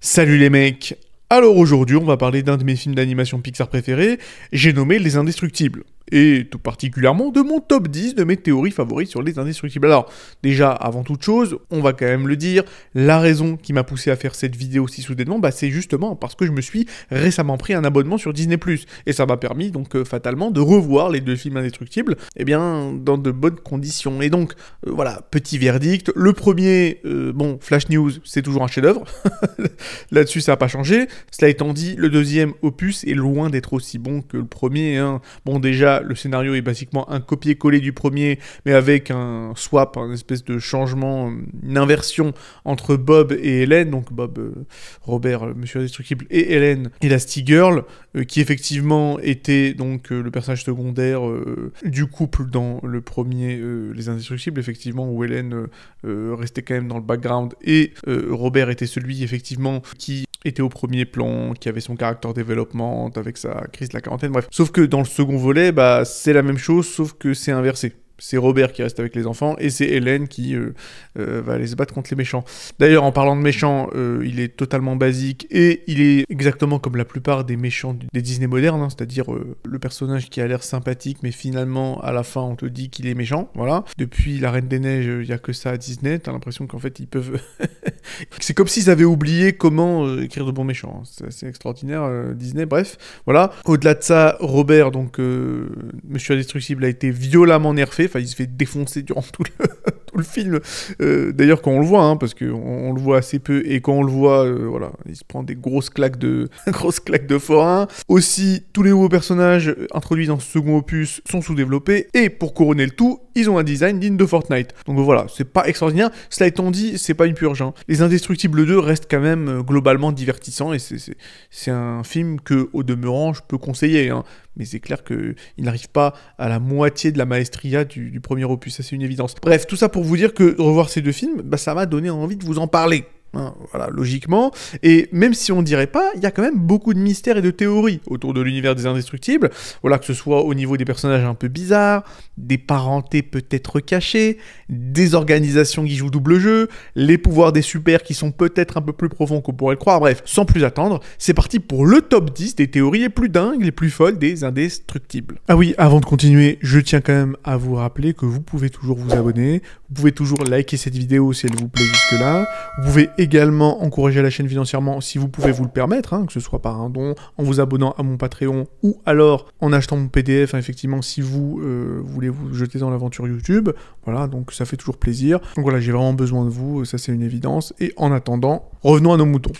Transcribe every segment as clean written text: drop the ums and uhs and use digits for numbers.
Salut les mecs. Alors aujourd'hui, on va parler d'un de mes films d'animation Pixar préférés, j'ai nommé Les Indestructibles. Et tout particulièrement de mon top 10 de mes théories favorites sur les indestructibles. Alors, déjà, avant toute chose, on va quand même le dire, la raison qui m'a poussé à faire cette vidéo si soudainement, c'est justement parce que je me suis récemment pris un abonnement sur Disney+. Et ça m'a permis, donc, fatalement, de revoir les deux films indestructibles, dans de bonnes conditions. Et donc, voilà, petit verdict. Le premier, Flash News, c'est toujours un chef-d'œuvre. Là-dessus, ça n'a pas changé. Cela étant dit, le deuxième opus est loin d'être aussi bon que le premier, hein. Bon, déjà, le scénario est basiquement un copier-coller du premier, mais avec un swap, une espèce de changement, une inversion entre Bob et Hélène, donc Bob, Robert, Monsieur Indestructible, et Hélène, Elastigirl, qui effectivement était donc le personnage secondaire du couple dans le premier Les Indestructibles, effectivement, où Hélène restait quand même dans le background, et Robert était celui, effectivement, qui était au premier plan, qui avait son character development avec sa crise de la quarantaine, bref. Sauf que dans le second volet, c'est la même chose, sauf que c'est inversé. C'est Robert qui reste avec les enfants, et c'est Hélène qui va aller se battre contre les méchants. D'ailleurs, en parlant de méchants, il est totalement basique, et il est exactement comme la plupart des méchants des Disney modernes, hein, c'est-à-dire le personnage qui a l'air sympathique, mais finalement, à la fin, on te dit qu'il est méchant, voilà. Depuis La Reine des Neiges, il n'y a que ça à Disney, t'as l'impression qu'en fait, ils peuvent... C'est comme s'ils avaient oublié comment écrire de bons méchants, hein. C'est assez extraordinaire, Disney, bref, voilà. Au-delà de ça, Robert, donc, Monsieur Indestructible, a été violemment nerfé. Enfin, il se fait défoncer durant tout le film. D'ailleurs, quand on le voit, hein, parce qu'on le voit assez peu, et quand on le voit, voilà, il se prend des grosses claques de forain. Aussi, tous les nouveaux personnages introduits dans ce second opus sont sous-développés, et pour couronner le tout, ils ont un design digne de Fortnite. Donc voilà, c'est pas extraordinaire. Cela étant dit, c'est pas une purge, hein. Les Indestructibles 2 restent quand même globalement divertissants, et c'est un film que, au demeurant, je peux conseiller, hein. Mais c'est clair qu'il n'arrive pas à la moitié de la maestria du premier opus, ça c'est une évidence. Bref, tout ça pour vous dire que revoir ces deux films, ça m'a donné envie de vous en parler. Hein, voilà, logiquement. Et même si on dirait pas, il y a quand même beaucoup de mystères et de théories autour de l'univers des Indestructibles. Voilà, que ce soit au niveau des personnages un peu bizarres, des parentés peut-être cachées, des organisations qui jouent double jeu, les pouvoirs des super qui sont peut-être un peu plus profonds qu'on pourrait le croire. Bref, sans plus attendre, c'est parti pour le top 10 des théories les plus dingues, les plus folles des Indestructibles. Ah oui, avant de continuer, je tiens quand même à vous rappeler que vous pouvez toujours vous abonner, vous pouvez toujours liker cette vidéo si elle vous plaît jusque-là, vous pouvez également encourager la chaîne financièrement si vous pouvez vous le permettre, hein, que ce soit par un don, en vous abonnant à mon Patreon, ou alors en achetant mon PDF, hein, effectivement, si vous voulez vous jeter dans l'aventure YouTube. Voilà, donc ça fait toujours plaisir. Donc voilà, j'ai vraiment besoin de vous, ça c'est une évidence. Et en attendant, revenons à nos moutons.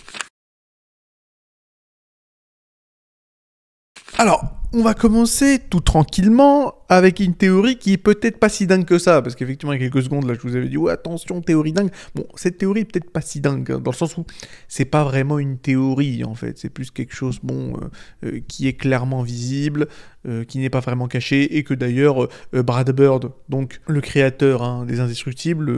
Alors, on va commencer tout tranquillement avec une théorie qui est peut-être pas si dingue que ça, parce qu'effectivement, il y a quelques secondes, là, je vous avais dit, ouais, attention, théorie dingue. Bon, cette théorie est peut-être pas si dingue, hein, dans le sens où c'est pas vraiment une théorie, en fait, c'est plus quelque chose, qui est clairement visible, qui n'est pas vraiment caché, et que d'ailleurs, Brad Bird, donc le créateur, hein, des Indestructibles,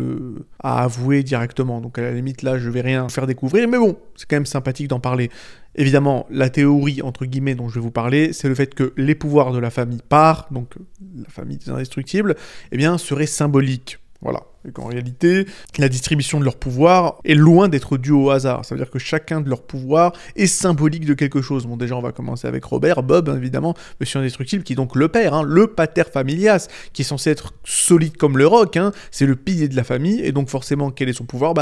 a avoué directement. Donc à la limite, là, je vais rien vous faire découvrir, mais bon, c'est quand même sympathique d'en parler. Évidemment, la théorie, entre guillemets, dont je vais vous parler, c'est le fait que les pouvoirs de la famille Parr, donc la famille des Indestructibles, seraient symboliques. Voilà. Et qu'en réalité, la distribution de leurs pouvoirs est loin d'être due au hasard. Ça veut dire que chacun de leurs pouvoirs est symbolique de quelque chose. Bon, déjà, on va commencer avec Robert, Bob, évidemment, Monsieur Indestructible, qui est donc le père, hein, le pater familias, qui est censé être solide comme le roc, hein, c'est le pilier de la famille, et donc forcément, quel est son pouvoir?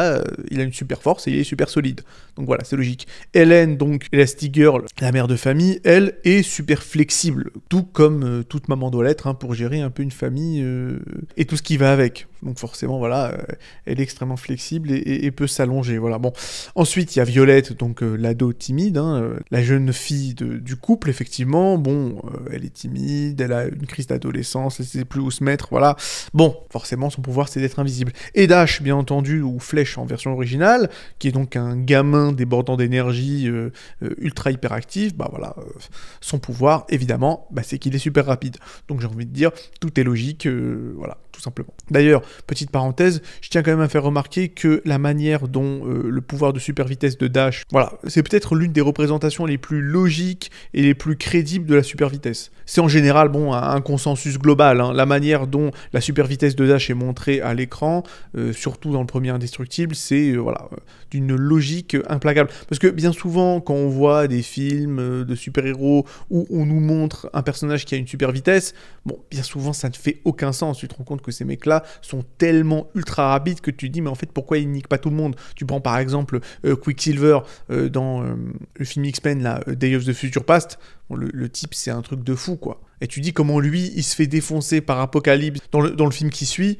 Il a une super force et il est super solide. Donc voilà, c'est logique. Hélène, donc, Elastigirl, la mère de famille, elle est super flexible, tout comme toute maman doit l'être, hein, pour gérer un peu une famille et tout ce qui va avec. Donc forcément, voilà, elle est extrêmement flexible et peut s'allonger, voilà. Bon, ensuite, il y a Violette, donc l'ado timide, hein, la jeune fille du couple, effectivement. Bon, elle est timide, elle a une crise d'adolescence, elle sait plus où se mettre, voilà. Bon, forcément, son pouvoir, c'est d'être invisible. Et Dash, bien entendu, ou Flèche en version originale, qui est donc un gamin débordant d'énergie, ultra hyperactif, voilà, son pouvoir, évidemment, c'est qu'il est super rapide. Donc j'ai envie de dire, tout est logique, voilà. tout simplement. D'ailleurs, petite parenthèse, je tiens quand même à faire remarquer que la manière dont le pouvoir de super vitesse de Dash, voilà, c'est peut-être l'une des représentations les plus logiques et les plus crédibles de la super vitesse. C'est en général, bon, un consensus global, hein, la manière dont la super vitesse de Dash est montrée à l'écran, surtout dans le premier Indestructible, c'est voilà, d'une logique implacable. Parce que bien souvent, quand on voit des films de super-héros où on nous montre un personnage qui a une super vitesse, bon, bien souvent, ça ne fait aucun sens. Tu te rends compte que ces mecs-là sont tellement ultra rapides que tu te dis, mais en fait, pourquoi ils niquent pas tout le monde? Tu prends par exemple Quicksilver dans le film X-Men, là, Day of the Future Past. Bon, le type, c'est un truc de fou, quoi. Et tu dis comment lui, il se fait défoncer par Apocalypse dans le film qui suit.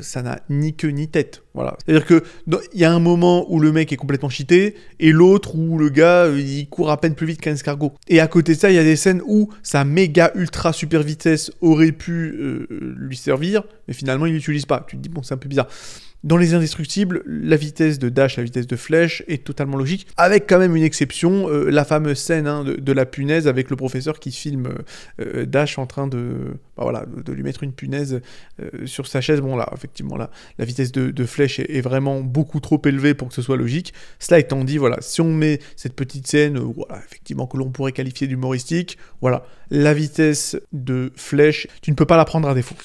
Ça n'a ni queue ni tête, voilà. C'est-à-dire que il y a un moment où le mec est complètement cheaté, et l'autre où le gars, il court à peine plus vite qu'un escargot. Et à côté de ça, il y a des scènes où sa méga ultra super vitesse aurait pu lui servir, mais finalement, il l'utilise pas. Tu te dis, bon, c'est un peu bizarre. Dans les Indestructibles, la vitesse de Dash, la vitesse de Flèche est totalement logique, avec quand même une exception, la fameuse scène de la punaise avec le professeur qui filme Dash en train de lui mettre une punaise sur sa chaise. Bon là, effectivement, la vitesse de Flèche est vraiment beaucoup trop élevée pour que ce soit logique. Cela étant dit, voilà, si on met cette petite scène, voilà, effectivement, que l'on pourrait qualifier d'humoristique, voilà, la vitesse de Flèche, tu ne peux pas la prendre à défaut.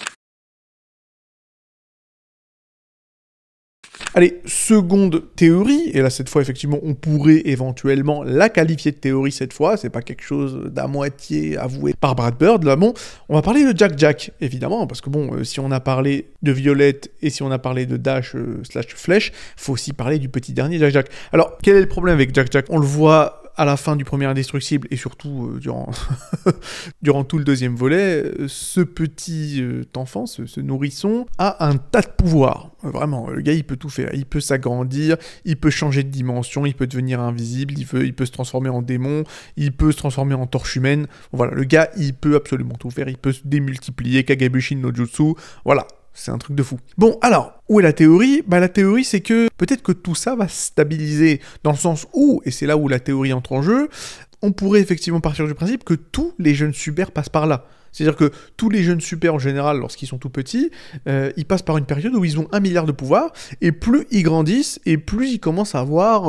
Allez, seconde théorie, et là cette fois effectivement on pourrait éventuellement la qualifier de théorie cette fois, c'est pas quelque chose d'à moitié avoué par Brad Bird, là bon, on va parler de Jack Jack, évidemment, parce que bon, si on a parlé de Violette et si on a parlé de Dash slash Flèche, faut aussi parler du petit dernier Jack Jack. Alors, quel est le problème avec Jack Jack? On le voit à la fin du premier Indestructible et surtout durant tout le deuxième volet, ce petit enfant, ce nourrisson, a un tas de pouvoirs. Vraiment, le gars, il peut tout faire. Il peut s'agrandir, il peut changer de dimension, il peut devenir invisible, il peut se transformer en démon, il peut se transformer en torche humaine. Voilà, le gars, il peut absolument tout faire. Il peut se démultiplier, Kagebushin no Jutsu. Voilà. C'est un truc de fou. Bon, alors, où est la théorie? Bah, la théorie, c'est que peut-être que tout ça va stabiliser, dans le sens où, et c'est là où la théorie entre en jeu, on pourrait effectivement partir du principe que tous les jeunes super passent par là. C'est-à-dire que tous les jeunes super, en général, lorsqu'ils sont tout petits, ils passent par une période où ils ont 1 milliard de pouvoirs, et plus ils grandissent, et plus ils commencent à avoir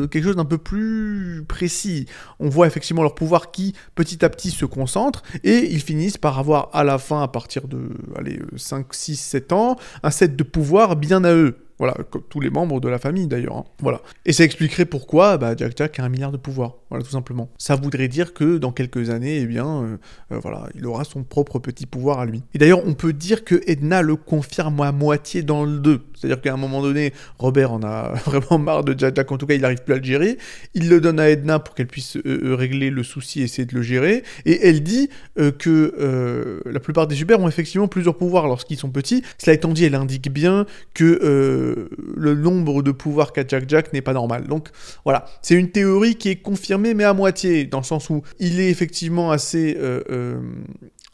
quelque chose d'un peu plus précis. On voit effectivement leur pouvoir qui, petit à petit, se concentre, et ils finissent par avoir, à la fin, à partir de 5, 6, 7 ans, un set de pouvoirs bien à eux. Voilà, comme tous les membres de la famille d'ailleurs. Hein. Voilà. Et ça expliquerait pourquoi Jack Jack a 1 milliard de pouvoirs. Voilà, tout simplement. Ça voudrait dire que dans quelques années, eh bien, voilà, il aura son propre petit pouvoir à lui. Et d'ailleurs, on peut dire que Edna le confirme à moitié dans le 2. C'est-à-dire qu'à un moment donné, Robert en a vraiment marre de Jack Jack, en tout cas, il n'arrive plus à le gérer. Il le donne à Edna pour qu'elle puisse régler le souci et essayer de le gérer. Et elle dit que la plupart des super ont effectivement plusieurs pouvoirs lorsqu'ils sont petits. Cela étant dit, elle indique bien que le nombre de pouvoirs qu'a Jack Jack n'est pas normal. Donc voilà, c'est une théorie qui est confirmée mais à moitié, dans le sens où il est effectivement assez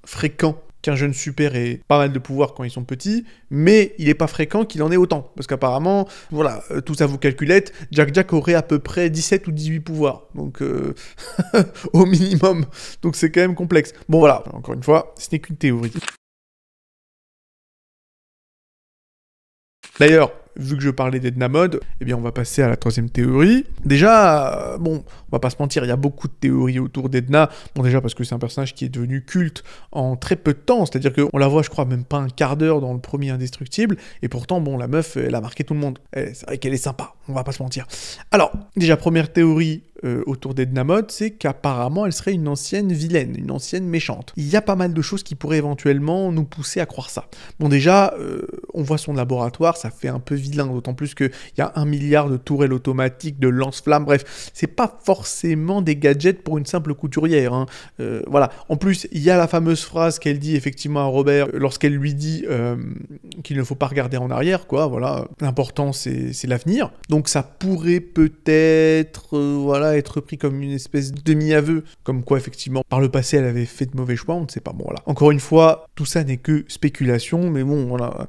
fréquent qu'un jeune super ait pas mal de pouvoirs quand ils sont petits, mais il n'est pas fréquent qu'il en ait autant. Parce qu'apparemment, voilà, tout ça vous calculette, Jack Jack aurait à peu près 17 ou 18 pouvoirs. Donc, au minimum. Donc c'est quand même complexe. Bon voilà, encore une fois, ce n'est qu'une théorie. D'ailleurs, vu que je parlais d'Edna Mode, eh bien on va passer à la troisième théorie. Déjà, bon, on va pas se mentir, il y a beaucoup de théories autour d'Edna. Bon déjà parce que c'est un personnage qui est devenu culte en très peu de temps, c'est-à-dire qu'on la voit je crois même pas un quart d'heure dans le premier Indestructible, et pourtant bon la meuf elle a marqué tout le monde. C'est vrai qu'elle est sympa, on va pas se mentir. Alors, déjà première théorie autour d'Edna Mode, c'est qu'apparemment elle serait une ancienne vilaine, une ancienne méchante. Il y a pas mal de choses qui pourraient éventuellement nous pousser à croire ça. Bon déjà, on voit son laboratoire, ça fait un peu vilain, d'autant plus qu'il y a 1 milliard de tourelles automatiques, de lance-flammes, bref, c'est pas forcément des gadgets pour une simple couturière. Hein. Voilà. En plus, il y a la fameuse phrase qu'elle dit effectivement à Robert lorsqu'elle lui dit qu'il ne faut pas regarder en arrière, quoi, voilà. L'important, c'est l'avenir. Donc ça pourrait peut-être, voilà, être pris comme une espèce de demi-aveu, comme quoi, effectivement, par le passé, elle avait fait de mauvais choix, on ne sait pas. Bon, voilà. Encore une fois, tout ça n'est que spéculation, mais bon, voilà.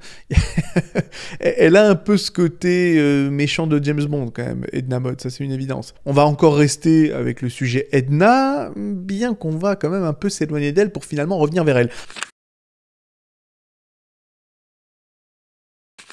Elle a un peu ce côté méchant de James Bond, quand même, Edna Mode, ça c'est une évidence. On va encore rester avec le sujet Edna, bien qu'on va quand même un peu s'éloigner d'elle pour finalement revenir vers elle.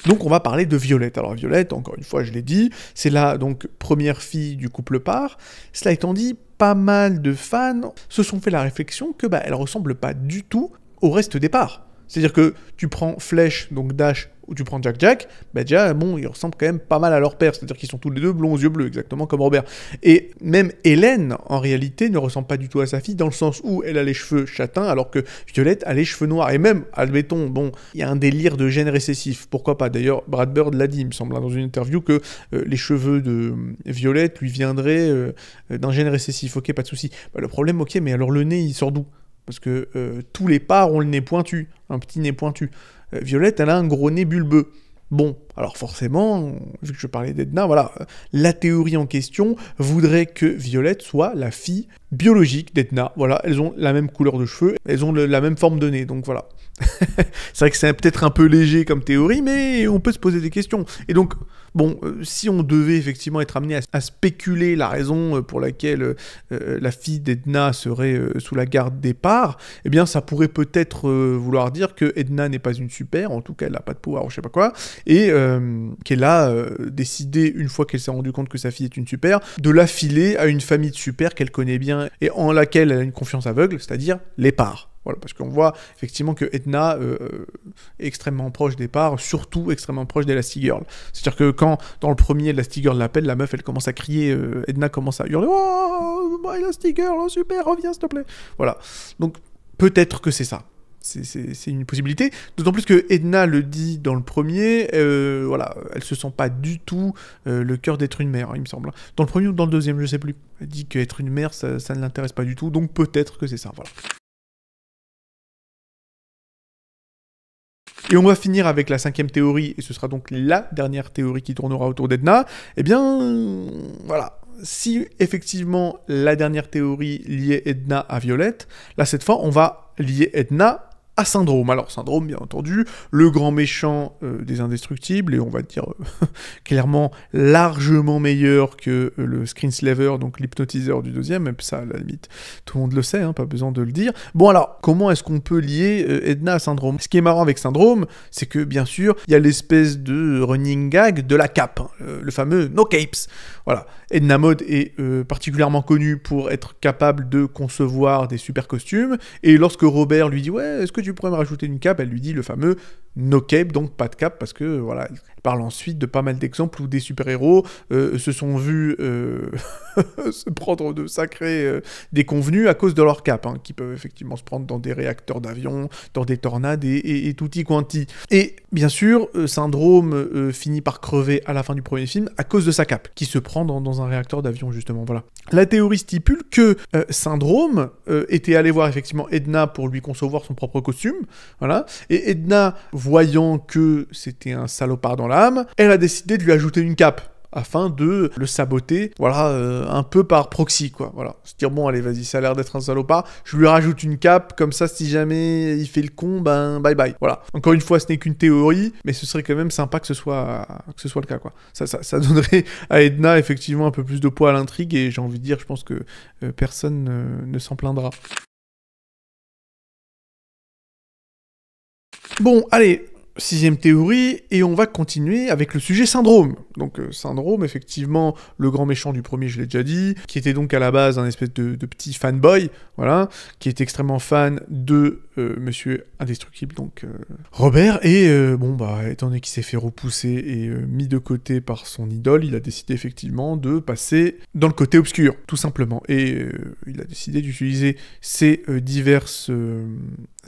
Donc on va parler de Violette. Alors Violette, encore une fois je l'ai dit, c'est la donc première fille du couple Parr. Cela étant dit, pas mal de fans se sont fait la réflexion que elle ressemble pas du tout au reste des Parr. C'est-à-dire que tu prends Flèche, donc Dash, ou tu prends Jack, déjà, bon, ils ressemblent quand même pas mal à leur père, c'est-à-dire qu'ils sont tous les deux blonds aux yeux bleus, exactement comme Robert. Et même Hélène, en réalité, ne ressemble pas du tout à sa fille, dans le sens où elle a les cheveux châtains, alors que Violette a les cheveux noirs. Et même, admettons, bon, il y a un délire de gène récessif, pourquoi pas. D'ailleurs, Brad Bird l'a dit, il me semble, dans une interview, que les cheveux de Violette lui viendraient d'un gène récessif. Ok, pas de souci. Le problème, ok, mais alors le nez, il sort d'où ? Parce que tous les Parr ont le nez pointu, un petit nez pointu. Violette, elle a un gros nez bulbeux. Bon, alors forcément, vu que je parlais d'Edna, voilà, la théorie en question voudrait que Violette soit la fille biologique d'Edna. Voilà, elles ont la même couleur de cheveux, elles ont la même forme de nez, donc voilà. C'est vrai que c'est peut-être un peu léger comme théorie, mais on peut se poser des questions. Et donc, bon, si on devait effectivement être amené à spéculer la raison pour laquelle la fille d'Edna serait sous la garde des Parr, eh bien ça pourrait peut-être vouloir dire que Edna n'est pas une super, en tout cas elle n'a pas de pouvoir ou je sais pas quoi, et qu'elle a décidé, une fois qu'elle s'est rendue compte que sa fille est une super, de la filer à une famille de super qu'elle connaît bien et en laquelle elle a une confiance aveugle, c'est-à-dire les Parr. Voilà, parce qu'on voit effectivement que Edna est extrêmement proche des Parr, surtout extrêmement proche d'Elastigirl. C'est-à-dire que quand, dans le premier, Elastigirl l'appelle, la meuf, elle commence à crier, Edna commence à hurler « Oh, Elastigirl, oh super, reviens s'il te plaît !» Voilà. Donc, peut-être que c'est ça. C'est une possibilité. D'autant plus que Edna le dit dans le premier, voilà, elle se sent pas du tout le cœur d'être une mère, il me semble. Dans le premier ou dans le deuxième, je sais plus. Elle dit qu'être une mère, ça ne l'intéresse pas du tout, donc peut-être que c'est ça, voilà. Et on va finir avec la 5e théorie, et ce sera donc la dernière théorie qui tournera autour d'Edna. Eh bien, voilà. Si effectivement la dernière théorie liait Edna à Violette, là cette fois on va lier Edna à Syndrome. Alors Syndrome, bien entendu, le grand méchant des Indestructibles, et on va dire clairement largement meilleur que le Screenslaver, donc l'hypnotiseur du deuxième, même ça, à la limite, tout le monde le sait, hein, pas besoin de le dire. Bon alors, comment est-ce qu'on peut lier Edna à Syndrome ? Ce qui est marrant avec Syndrome, c'est que bien sûr, il y a l'espèce de running gag de la cape, hein, le fameux No Capes. Voilà, Edna Mode est particulièrement connue pour être capable de concevoir des super costumes, et lorsque Robert lui dit « Ouais, est-ce que tu pourrais me rajouter une cape ?» Elle lui dit le fameux no cape, donc pas de cape, parce que voilà, elle parle ensuite de pas mal d'exemples où des super-héros se sont vus se prendre de sacrés déconvenus à cause de leur cape, hein, qui peuvent effectivement se prendre dans des réacteurs d'avion, dans des tornades et tutti quanti. Et bien sûr, Syndrome finit par crever à la fin du premier film à cause de sa cape, qui se prend dans un réacteur d'avion, justement, voilà. La théorie stipule que Syndrome était allé voir effectivement Edna pour lui concevoir son propre costume, voilà, et Edna, voyant que c'était un salopard dans l'âme, elle a décidé de lui ajouter une cape, afin de le saboter, voilà, un peu par proxy, quoi, voilà. Se dire, bon, allez, vas-y, ça a l'air d'être un salopard, je lui rajoute une cape, comme ça, si jamais il fait le con, ben, bye bye, voilà. Encore une fois, ce n'est qu'une théorie, mais ce serait quand même sympa que ce soit le cas, quoi. Ça donnerait à Edna, effectivement, un peu plus de poids à l'intrigue, et j'ai envie de dire, je pense que personne ne s'en plaindra. Bon, allez, 6e théorie, et on va continuer avec le sujet Syndrome. Donc Syndrome, effectivement, le grand méchant du premier, je l'ai déjà dit, qui était donc à la base un espèce de petit fanboy, voilà, qui est extrêmement fan de Monsieur Indestructible, donc Robert, et bon, bah, étant donné qu'il s'est fait repousser et mis de côté par son idole, il a décidé effectivement de passer dans le côté obscur, tout simplement, et il a décidé d'utiliser ses diverses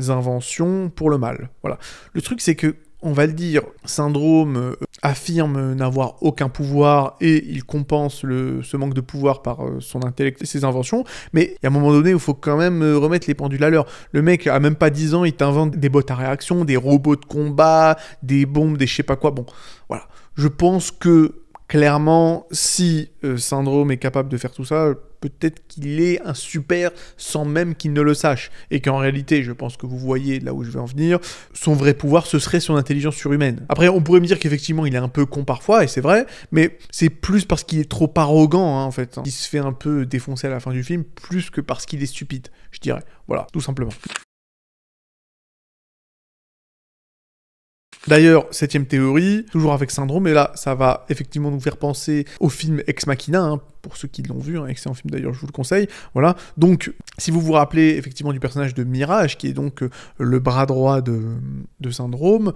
inventions pour le mal, voilà. Le truc, c'est que, on va le dire, Syndrome affirme n'avoir aucun pouvoir et il compense ce manque de pouvoir par son intellect et ses inventions, mais il y a un moment donné où il faut quand même remettre les pendules à l'heure. Le mec a même pas 10 ans, il t'invente des bots à réaction, des robots de combat, des bombes, des je sais pas quoi, bon, voilà. Je pense que, clairement, si Syndrome est capable de faire tout ça, peut-être qu'il est un super sans même qu'il ne le sache. Et qu'en réalité, je pense que vous voyez là où je vais en venir, son vrai pouvoir, ce serait son intelligence surhumaine. Après, on pourrait me dire qu'effectivement, il est un peu con parfois, et c'est vrai, mais c'est plus parce qu'il est trop arrogant, hein, en fait. Il se fait un peu défoncer à la fin du film, plus que parce qu'il est stupide, je dirais. Voilà, tout simplement. D'ailleurs, septième théorie, toujours avec Syndrome, et là, ça va effectivement nous faire penser au film Ex Machina, hein, pour ceux qui l'ont vu, excellent film d'ailleurs, je vous le conseille. Voilà, donc, si vous vous rappelez effectivement du personnage de Mirage, qui est donc le bras droit de Syndrome,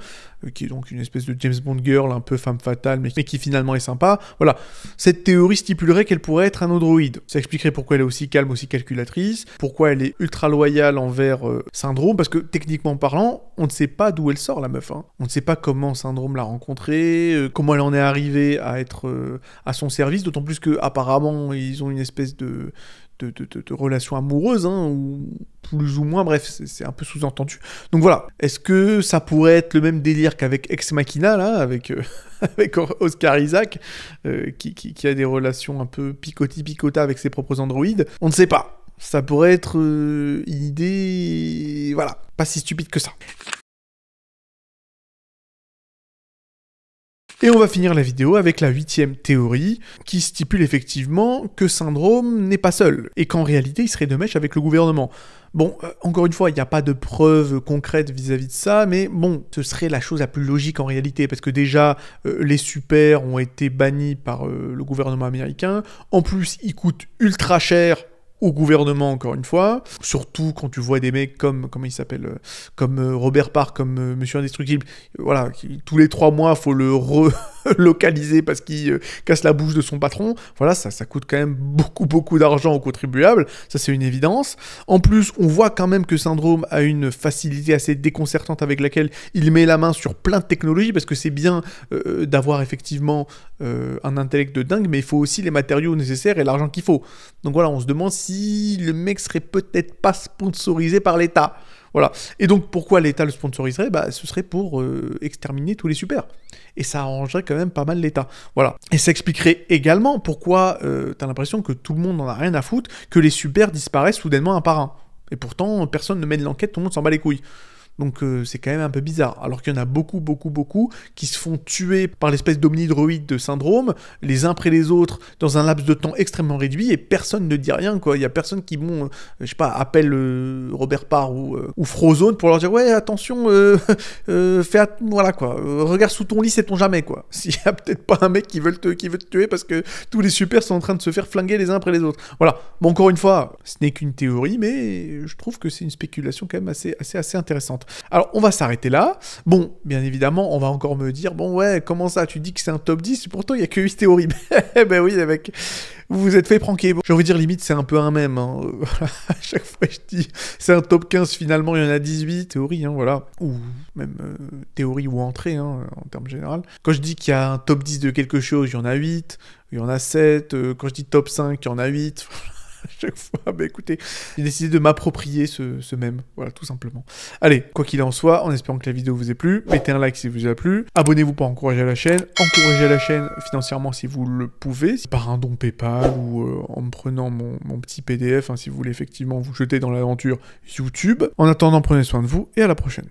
qui est donc une espèce de James Bond girl, un peu femme fatale, mais qui finalement est sympa, voilà, cette théorie stipulerait qu'elle pourrait être un androïde. Ça expliquerait pourquoi elle est aussi calme, aussi calculatrice, pourquoi elle est ultra loyale envers Syndrome, parce que techniquement parlant, on ne sait pas d'où elle sort la meuf, hein. On ne sait pas comment Syndrome l'a rencontrée, comment elle en est arrivée à être à son service, d'autant plus que apparemment ils ont une espèce de relation amoureuse, hein, ou plus ou moins, bref, c'est un peu sous-entendu. Donc voilà, est-ce que ça pourrait être le même délire qu'avec Ex Machina, là, avec, avec Oscar Isaac, qui a des relations un peu picota avec ses propres androïdes? On ne sait pas. Ça pourrait être une idée, voilà, pas si stupide que ça. Et on va finir la vidéo avec la 8e théorie, qui stipule effectivement que Syndrome n'est pas seul, et qu'en réalité il serait de mèche avec le gouvernement. Bon, encore une fois, il n'y a pas de preuves concrètes vis-à-vis de ça, mais bon, ce serait la chose la plus logique en réalité, parce que déjà, les super ont été bannis par le gouvernement américain, en plus ils coûtent ultra cher au gouvernement, encore une fois, surtout quand tu vois des mecs comme, comment il s'appelle, comme Robert Park, comme Monsieur Indestructible, voilà, tous les 3 mois, faut le relocaliser parce qu'il casse la bouche de son patron, voilà, ça coûte quand même beaucoup d'argent aux contribuables, ça c'est une évidence. En plus, on voit quand même que Syndrome a une facilité assez déconcertante avec laquelle il met la main sur plein de technologies, parce que c'est bien d'avoir effectivement un intellect de dingue, mais il faut aussi les matériaux nécessaires et l'argent qu'il faut. Donc voilà, on se demande si le mec serait peut-être pas sponsorisé par l'État. Voilà. Et donc, pourquoi l'État le sponsoriserait? Bah, ce serait pour exterminer tous les super. Et ça arrangerait quand même pas mal l'État. Voilà. Et ça expliquerait également pourquoi t'as l'impression que tout le monde n'en a rien à foutre, que les super disparaissent soudainement un par un. Et pourtant, personne ne mène l'enquête, tout le monde s'en bat les couilles. Donc c'est quand même un peu bizarre. Alors qu'il y en a beaucoup qui se font tuer par l'espèce d'omnidroïde de Syndrome, les uns après les autres, dans un laps de temps extrêmement réduit, et personne ne dit rien, quoi. Il y a personne qui, je sais pas, appelle Robert Parr ou Frozone pour leur dire « Ouais, attention, voilà, quoi. Regarde sous ton lit, sait-on jamais, quoi. » S'il y a peut-être pas un mec qui veut te tuer parce que tous les supers sont en train de se faire flinguer les uns après les autres. Voilà. Bon, encore une fois, ce n'est qu'une théorie, mais je trouve que c'est une spéculation quand même assez intéressante. Alors, on va s'arrêter là. Bon, bien évidemment, on va encore me dire, bon, ouais, comment ça, tu dis que c'est un top 10, pourtant il n'y a que 8 théories. Ben oui, les mecs, vous vous êtes fait pranker. Bon, j'ai envie de dire, limite, c'est un peu un mème. Hein. À chaque fois, je dis, c'est un top 15, finalement, il y en a 18 théories, hein, voilà. Ou même théorie ou entrée, hein, en termes généraux. Quand je dis qu'il y a un top 10 de quelque chose, il y en a 8, il y en a 7. Quand je dis top 5, il y en a 8. À chaque fois, bah écoutez, j'ai décidé de m'approprier ce mème, voilà, tout simplement. Allez, quoi qu'il en soit, en espérant que la vidéo vous ait plu, mettez un like si vous a plu, abonnez-vous pour encourager la chaîne, encouragez la chaîne financièrement si vous le pouvez, par un don PayPal ou en me prenant mon petit PDF, hein, si vous voulez effectivement vous jeter dans l'aventure YouTube. En attendant, prenez soin de vous et à la prochaine.